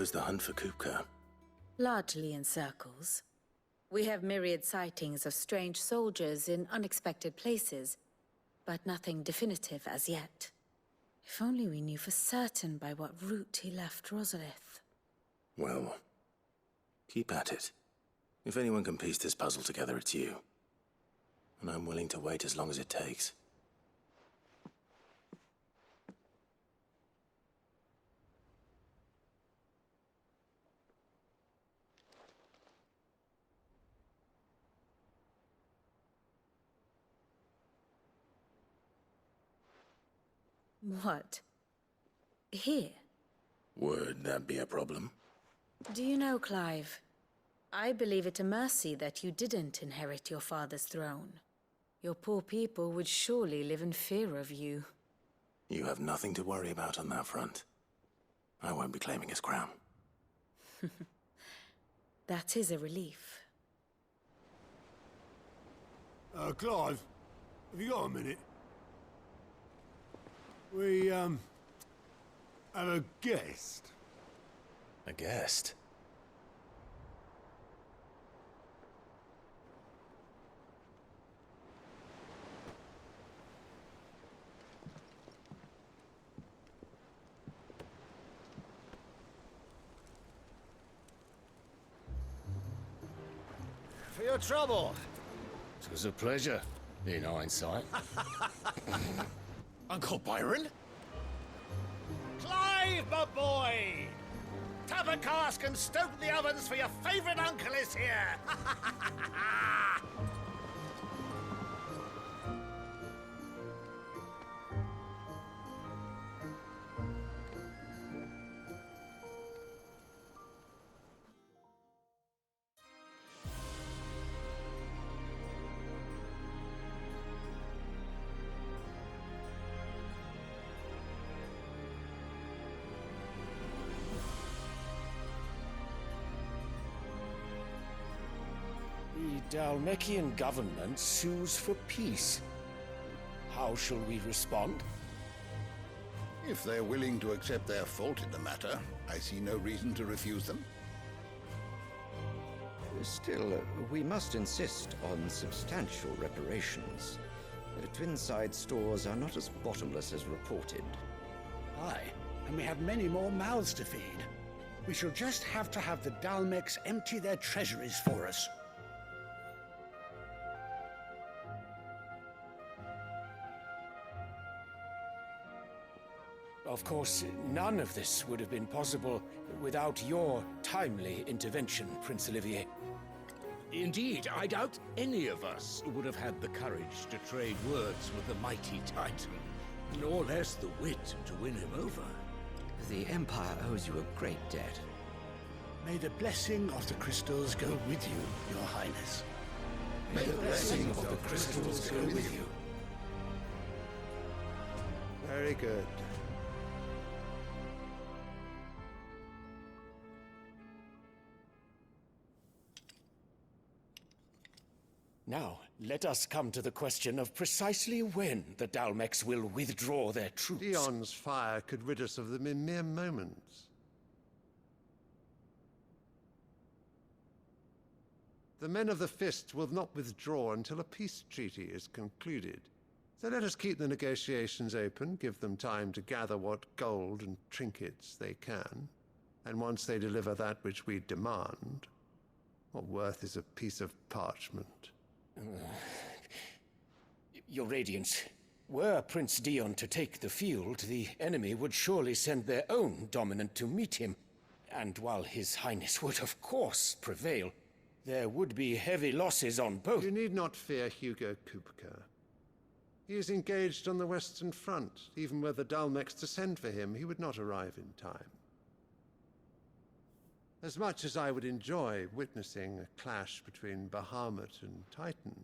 goes the hunt for Kupka? Largely in circles. We have myriad sightings of strange soldiers in unexpected places, but nothing definitive as yet. If only we knew for certain by what route he left Rosalith. Well, keep at it. If anyone can piece this puzzle together, it's you. And I'm willing to wait as long as it takes. What? Here? Would that be a problem? Do you know, Clive, I believe it a mercy that you didn't inherit your father's throne. Your poor people would surely live in fear of you. You have nothing to worry about on that front. I won't be claiming his crown. That is a relief. Clive, have you got a minute? We, have a guest. A guest? For your trouble. It was a pleasure, in hindsight. Uncle Byron? Clive, my boy! Tap a cask and stoke the ovens for your favorite uncle is here! The Dalmekian government sues for peace. How shall we respond? If they're willing to accept their fault in the matter, I see no reason to refuse them. Still, we must insist on substantial reparations. Twinside stores are not as bottomless as reported. Aye, and we have many more mouths to feed. We shall just have to have the Dalmecs empty their treasuries for us. Of course, none of this would have been possible without your timely intervention, Prince Olivier. Indeed, I doubt any of us would have had the courage to trade words with the mighty Titan, nor less the wit to win him over. The Empire owes you a great debt. May the blessing of the crystals go with you, Your Highness. May the blessing of the crystals go with you. Very good. Now, let us come to the question of precisely when the Dalmecs will withdraw their troops. Dion's fire could rid us of them in mere moments. The men of the Fist will not withdraw until a peace treaty is concluded. So let us keep the negotiations open, give them time to gather what gold and trinkets they can. And once they deliver that which we demand, what worth is a piece of parchment? Your Radiance, were Prince Dion to take the field, the enemy would surely send their own dominant to meet him. And while His Highness would of course prevail, there would be heavy losses on both. You need not fear Hugo Kupka. He is engaged on the Western Front. Even were the Dalmecs to send for him, he would not arrive in time. As much as I would enjoy witnessing a clash between Bahamut and Titan,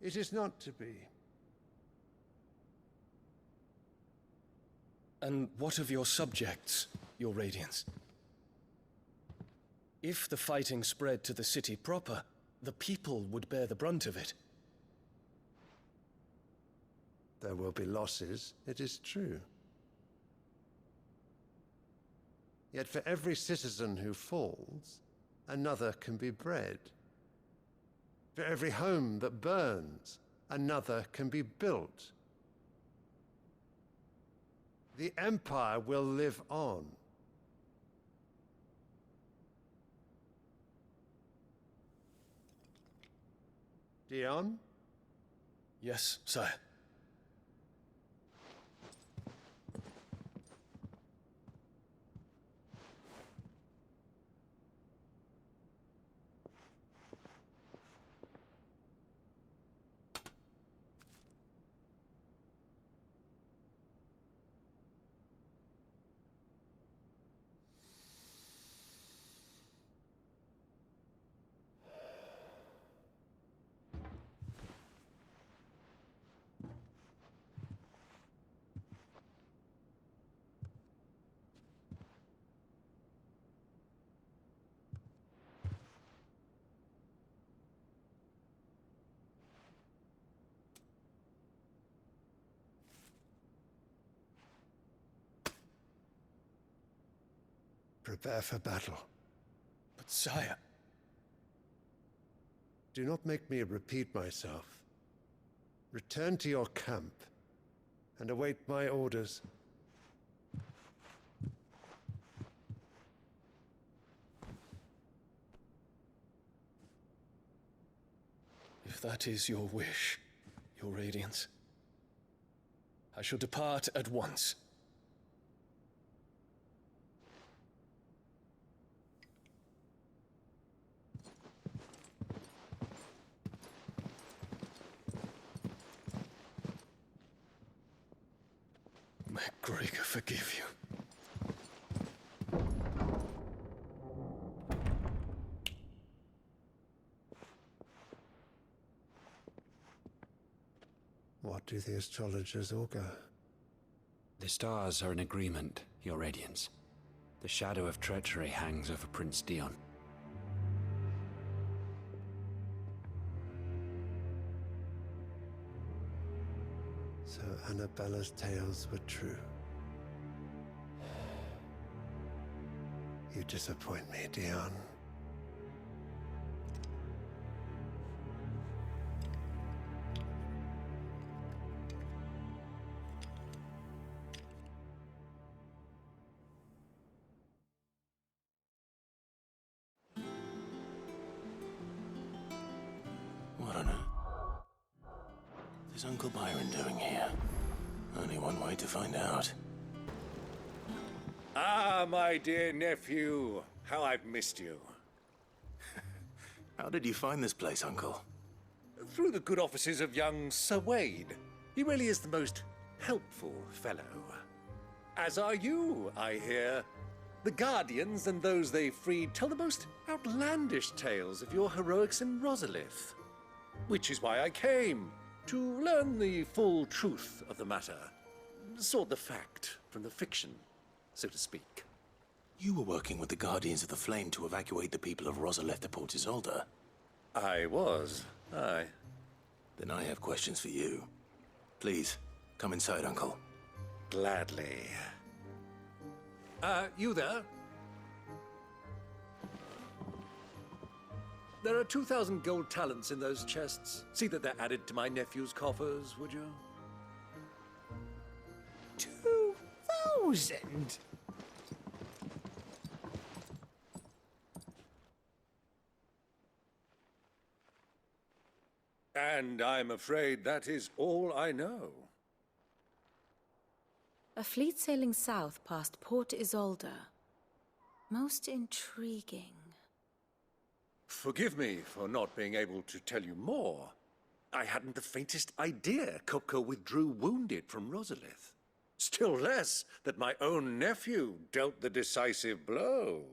it is not to be. And what of your subjects, Your Radiance? If the fighting spread to the city proper, the people would bear the brunt of it. There will be losses, it is true. Yet for every citizen who falls, another can be bred. For every home that burns, another can be built. The Empire will live on. Dion? Yes, sire. Prepare for battle. But sire... Do not make me repeat myself. Return to your camp and await my orders. If that is your wish, your Radiance, I shall depart at once. May Gregor forgive you. What do the astrologers augur? The stars are in agreement, Your Radiance. The shadow of treachery hangs over Prince Dion. So Annabella's tales were true. You disappoint me, Dion. What on earth is Uncle Byron doing here? Only one way to find out. Ah, my dear nephew. How I've missed you. How did you find this place, Uncle? Through the good offices of young Sir Wade. He really is the most helpful fellow. As are you, I hear. The Guardians and those they freed tell the most outlandish tales of your heroics in Rosalith. Which is why I came, to learn the full truth of the matter. Sort the fact from the fiction, so to speak. You were working with the Guardians of the Flame to evacuate the people of Rosalith to Port Isolde. I was, aye. Then I have questions for you. Please, come inside, Uncle. Gladly. You there? There are 2,000 gold talents in those chests. See that they're added to my nephew's coffers, would you? 2,000? And I'm afraid that is all I know. A fleet sailing south past Port Isolde. Most intriguing. Forgive me for not being able to tell you more. I hadn't the faintest idea Kopko withdrew wounded from Rosalith. Still less that my own nephew dealt the decisive blow.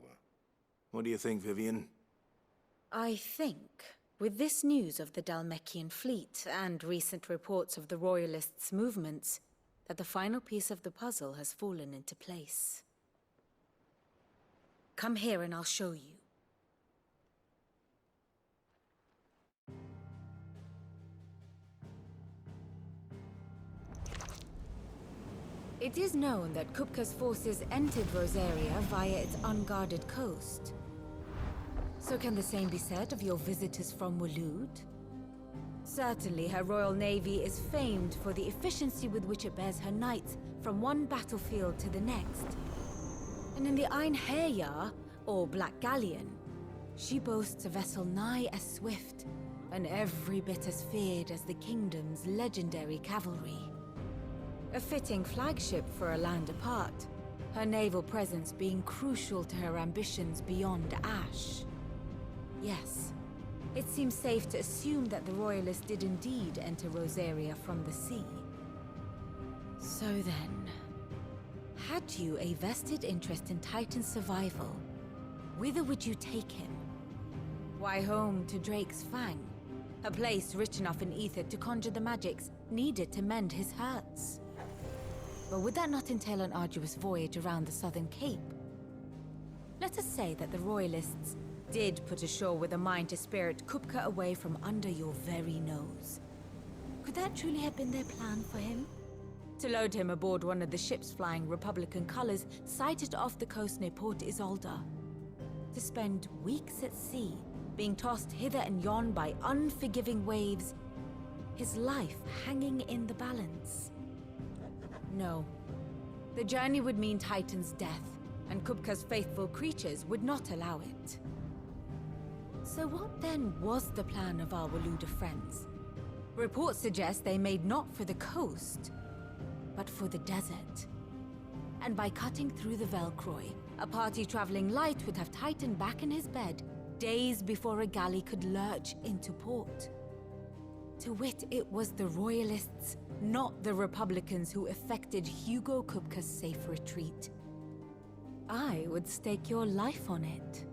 What do you think, Vivian? I think, with this news of the Dhalmekian fleet and recent reports of the Royalists' movements, that the final piece of the puzzle has fallen into place. Come here and I'll show you. It is known that Kupka's forces entered Rosaria via its unguarded coast. So can the same be said of your visitors from Waloed? Certainly, her Royal Navy is famed for the efficiency with which it bears her knights from one battlefield to the next. And in the Einherjar, or Black Galleon, she boasts a vessel nigh as swift and every bit as feared as the kingdom's legendary cavalry. A fitting flagship for a land apart, her naval presence being crucial to her ambitions beyond Ash. Yes, it seems safe to assume that the Royalists did indeed enter Rosaria from the sea. So then, had you a vested interest in Titan's survival, whither would you take him? Why, home to Drake's Fang, a place rich enough in ether to conjure the magics needed to mend his hurts. But would that not entail an arduous voyage around the southern cape? Let us say that the Royalists did put ashore with a mind to spirit Kupka away from under your very nose. Could that truly have been their plan for him? To load him aboard one of the ships flying Republican colors sighted off the coast near Port Isolde. To spend weeks at sea, being tossed hither and yon by unforgiving waves, his life hanging in the balance. No. The journey would mean Titan's death, and Kupka's faithful creatures would not allow it. So what then was the plan of our Waluda friends? Reports suggest they made not for the coast, but for the desert. And by cutting through the Velcroy, a party traveling light would have Titan back in his bed days before a galley could lurch into port. To wit, it was the Royalists, not the Republicans, who effected Hugo Kupka's safe retreat. I would stake your life on it.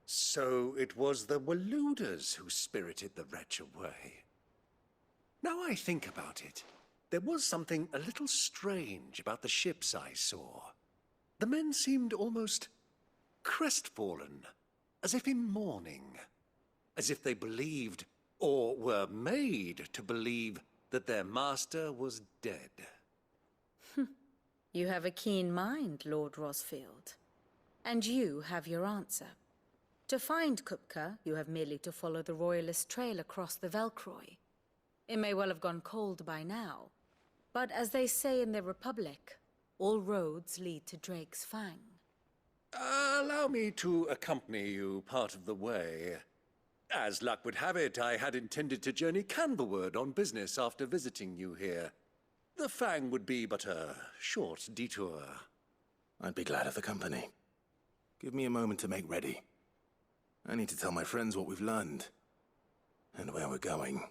So it was the Waluders who spirited the wretch away. Now I think about it, there was something a little strange about the ships I saw. The men seemed almost crestfallen, as if in mourning, as if they believed, or were made to believe, that their master was dead. You have a keen mind, Lord Rosfield. And you have your answer. To find Kupka, you have merely to follow the Royalist trail across the Velcroy. It may well have gone cold by now, but as they say in the Republic, all roads lead to Drake's Fang. Allow me to accompany you part of the way. As luck would have it, I had intended to journey Canverward on business after visiting you here. The Fang would be but a short detour. I'd be glad of the company. Give me a moment to make ready. I need to tell my friends what we've learned, and where we're going.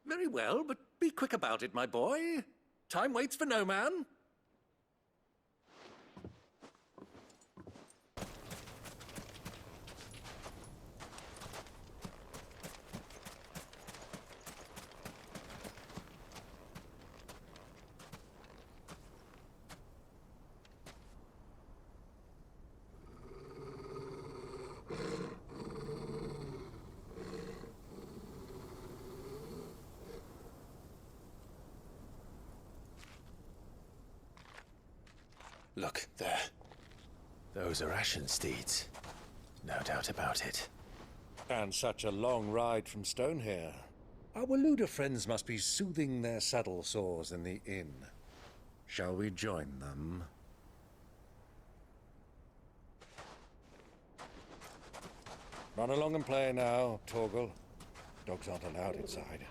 Very well, but be quick about it, my boy. Time waits for no man. Look, there. Those are Ashen steeds. No doubt about it. And such a long ride from Stonehair. Our Waluda friends must be soothing their saddle sores in the inn. Shall we join them? Run along and play now, Torgal. Dogs aren't allowed inside.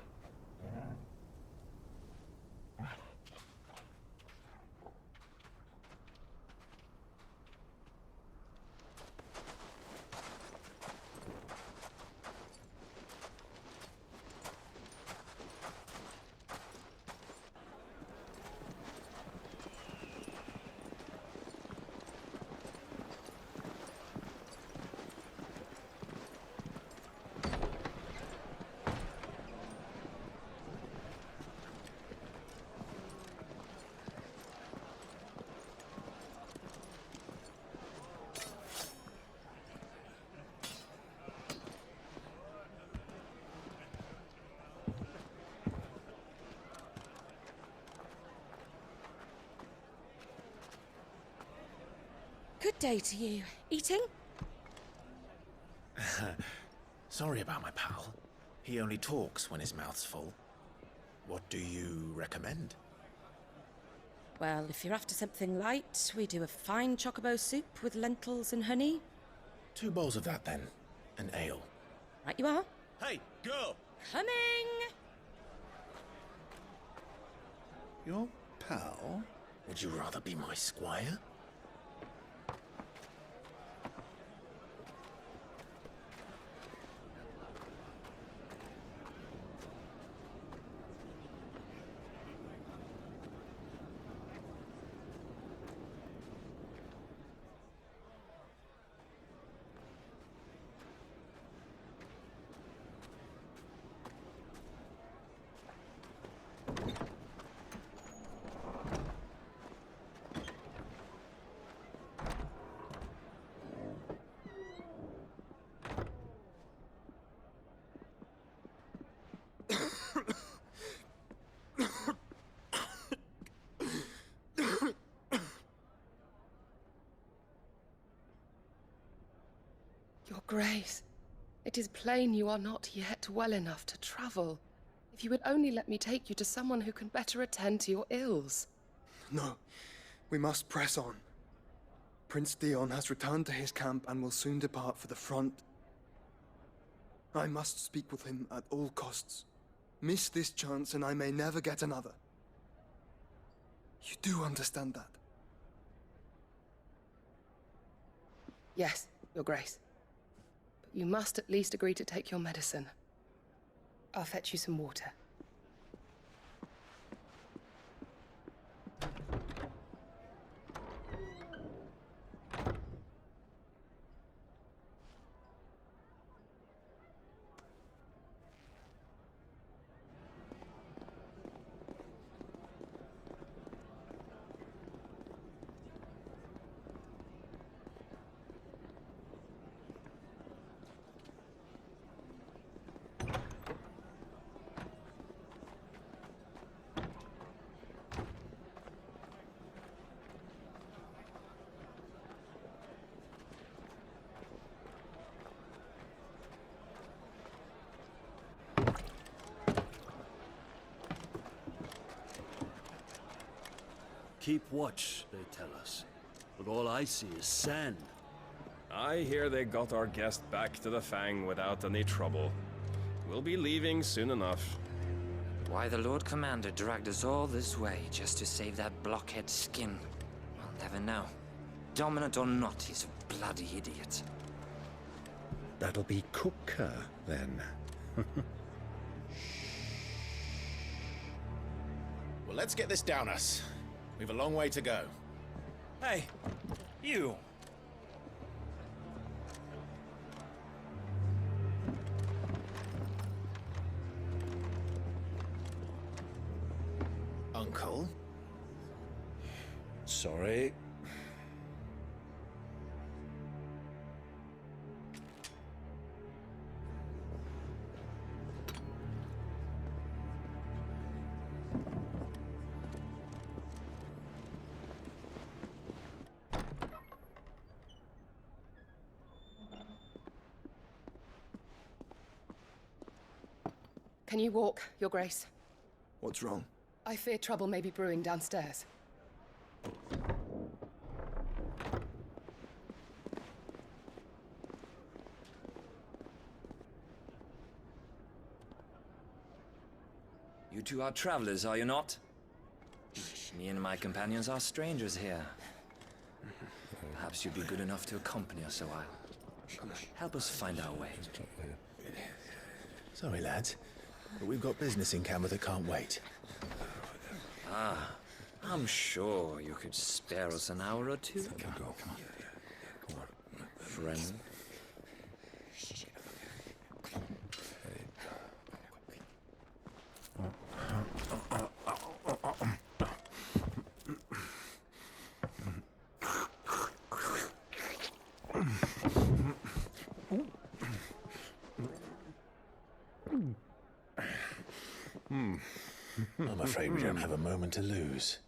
Good day to you. Eating? Sorry about my pal. He only talks when his mouth's full. What do you recommend? Well, if you're after something light, we do a fine chocobo soup with lentils and honey. 2 bowls of that, then. An ale. Right you are. Hey, girl! Coming! Your pal? Would you rather be my squire? Your Grace, it is plain you are not yet well enough to travel. If you would only let me take you to someone who can better attend to your ills. No, we must press on. Prince Dion has returned to his camp and will soon depart for the front. I must speak with him at all costs. Miss this chance and I may never get another. You do understand that? Yes, Your Grace. But you must at least agree to take your medicine. I'll fetch you some water. Keep watch, they tell us. But all I see is sand. I hear they got our guest back to the Fang without any trouble. We'll be leaving soon enough. Why the Lord Commander dragged us all this way just to save that blockhead skin, we'll never know. Dominant or not, he's a bloody idiot. That'll be Cooker, then. Well, let's get this down us. We've a long way to go. Hey, you! Uncle? Sorry. Can you walk, Your Grace? What's wrong? I fear trouble may be brewing downstairs. You two are travelers, are you not? Me and my companions are strangers here. Perhaps you'd be good enough to accompany us a while. Help us find our way. Sorry, lads, but we've got business in camera that can't wait. Ah, I'm sure you could spare us an hour or two. Come on. Friend. I'm afraid we don't have a moment to lose.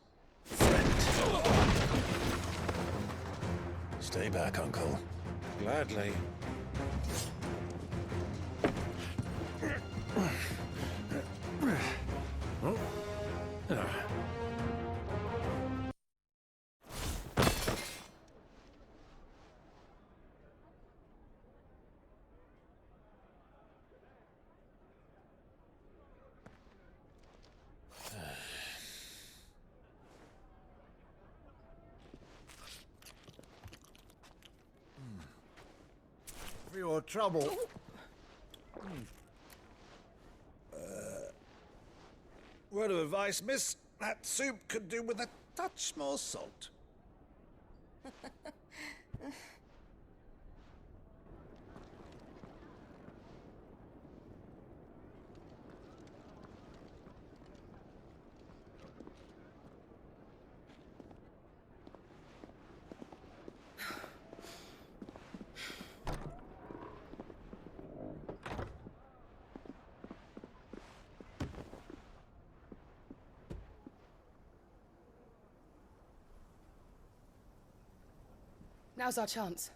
Stay back, Uncle. Gladly. For your trouble. Word of advice, miss. That soup could do with a touch more salt. Now's our chance.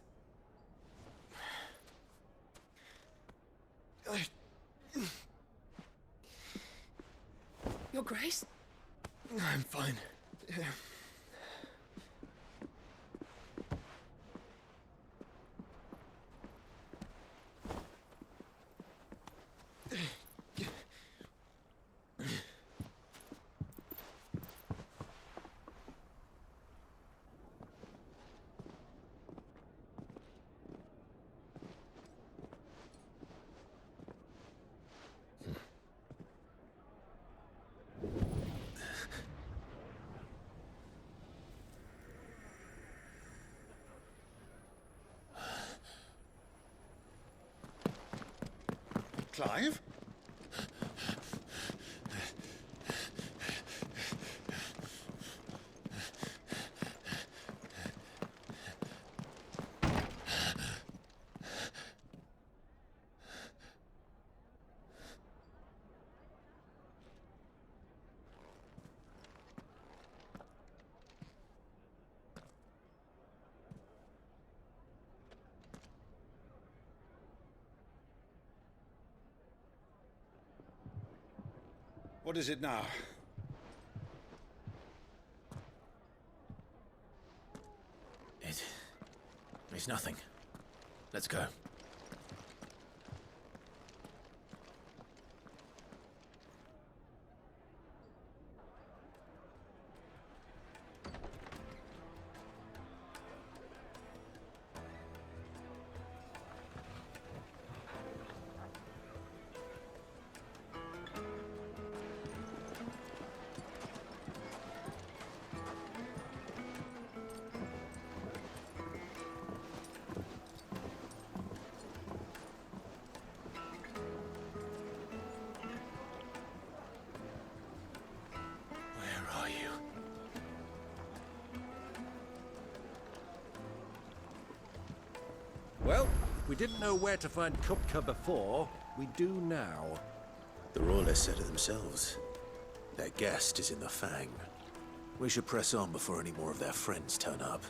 Your Grace? I'm fine. Clive? What is it now? It's nothing. Let's go. Well, we didn't know where to find Kupka before. We do now. The Royalists said it themselves. Their guest is in the Fang. We should press on before any more of their friends turn up.